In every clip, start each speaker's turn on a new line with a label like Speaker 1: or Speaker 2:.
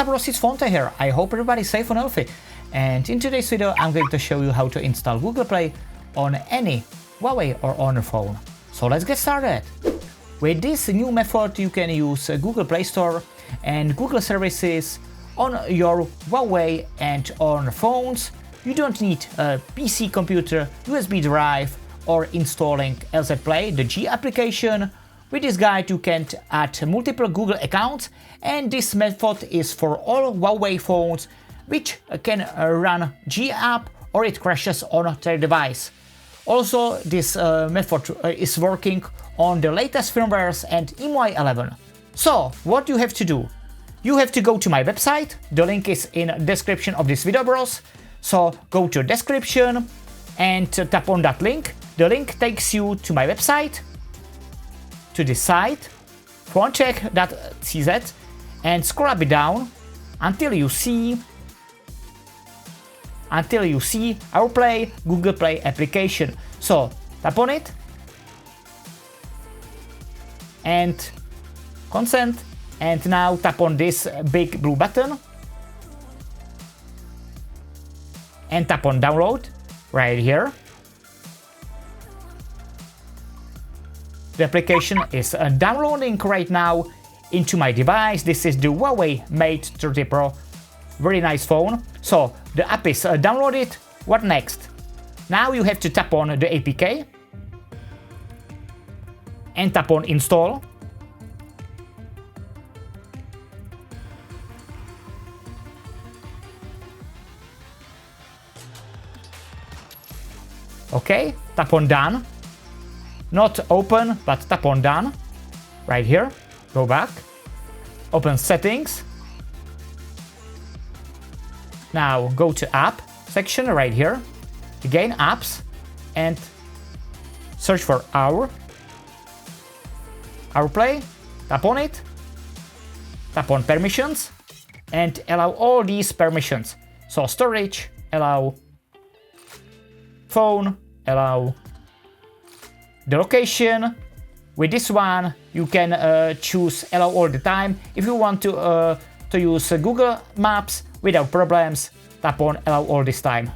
Speaker 1: What's up, bros? It's Fonte here. I hope everybody's safe and healthy. And in today's video, I'm going to show you how to install Google Play on any Huawei or Honor phone. So let's get started. With this new method, you can use Google Playstore and Google services on your Huawei and Honor phones. You don't need a PC computer, USB drive, or installing OurPlay, the G application. With this guide you can add multiple Google accounts, and this method is for all Huawei phones which can run G app or it crashes on their device. Also, this method is working on the latest firmwares and EMUI 11. So what you have to do? You have to go to my website, the link is in the description of this video, bros. So go to description and tap on that link. The link takes you to my website, to this site, phonecheck.cz, and scroll a bit down until you see OurPlay Google Play application. So tap on it and consent, and now tap on this big blue button and tap on download right here. The application is downloading right now into my device. This is the Huawei Mate 30 Pro. Very nice phone. So the app is downloaded. What next? Now you have to tap on the APK and tap on install. Okay, tap on done. Not open, but tap on done. Right here. Go back. Open settings. Now go to app section right here. Again, apps, and search for OurPlay. Tap on it. Tap on permissions and allow all these permissions. So storage, allow phone, allow the location. With this one you can choose allow all the time. If you want to use Google Maps without problems, tap on allow all this time.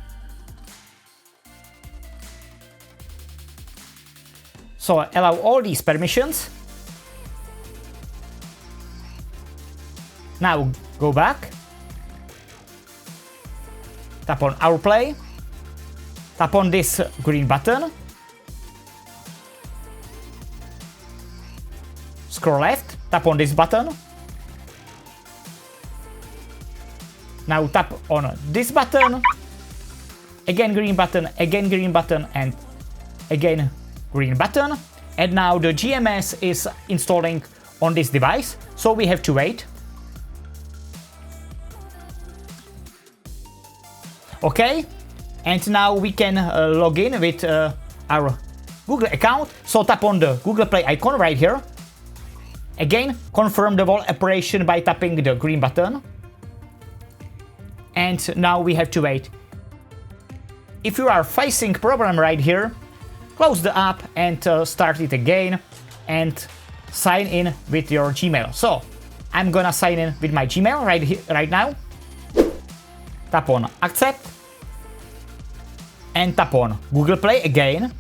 Speaker 1: So allow all these permissions. Now go back, tap on OurPlay, tap on this green button, scroll left, tap on this button. Now tap on this button, again green button, again green button, and again green button. And now the GMS is installing on this device, so we have to wait. Okay, and now we can log in with our Google account. So tap on the Google Play icon right here. Again, confirm the whole operation by tapping the green button. And now we have to wait. If you are facing problem right here, close the app and start it again and sign in with your Gmail. So I'm gonna sign in with my Gmail right now. Tap on accept and tap on Google Play again.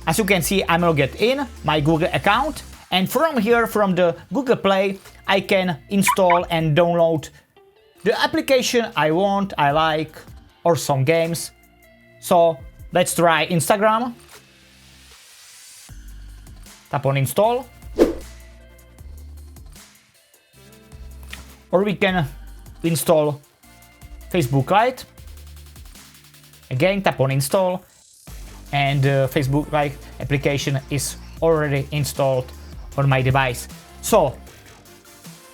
Speaker 1: As you can see, I'm logged in my Google account, and from here, from the Google Play, I can install and download the application I want, I like, or some games. So let's try Instagram. Tap on install. Or we can install Facebook Lite. Again, tap on install. And the Facebook Lite application is already installed on my device. So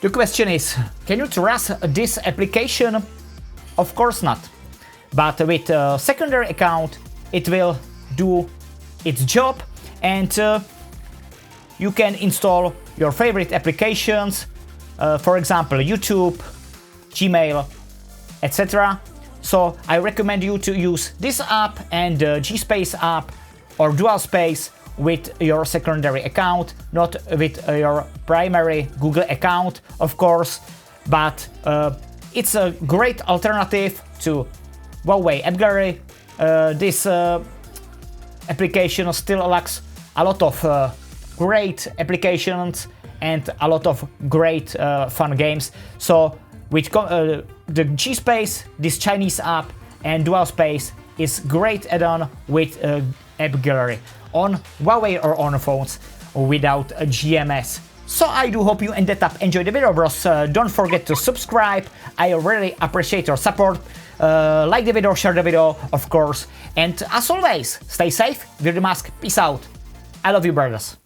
Speaker 1: the question is, can you trust this application? Of course not. But with a secondary account, it will do its job, and you can install your favorite applications, for example YouTube, Gmail, etc. So I recommend you to use this app and the G-Space app or Dual Space with your secondary account, not with your primary Google account, of course, but it's a great alternative to Huawei App Gallery. This application still lacks a lot of great applications and a lot of great fun games. So with the G-Space, this Chinese app, and Dual Space is great add-on with App Gallery on Huawei or Honor phones without a GMS. So I do hope you ended up enjoying the video, bros. Don't forget to subscribe. I really appreciate your support. Like the video, share the video, of course. And as always, stay safe, wear the mask, peace out. I love you, brothers.